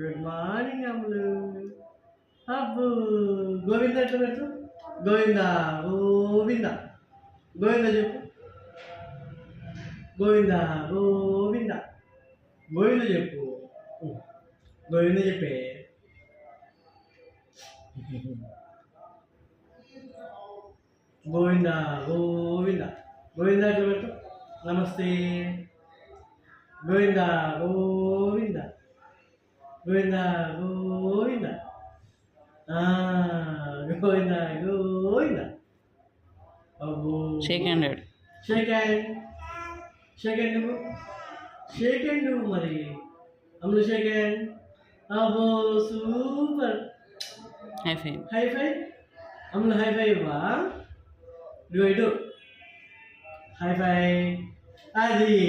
Good morning అమ్ములు. అబ్బో గోవింద ఎట్లా పెట్టు. గోవింద గోవింద గోవింద చెప్పు. గోవింద గోవింద గోవింద చెప్పు. గోవింద చెప్పే. గోవింద గోవింద గోవింద ఎట్లా పెట్టు. నమస్తే. గోవింద గోవింద గోవింద గోవింద గోవింద గోవింద. అబ్బో shake hand. Shake hand. Shake hand నువ్వు. షేక్ హ్యాండ్ నువ్వు మరి. అమ్ములు షేక్ హ్యాండ్. అబ్బో సూపర్. హై ఫై. హై ఫై. అమ్ములు హై ఫై ఇవ్వా. ఇదిగో ఇటు హై ఫై. అది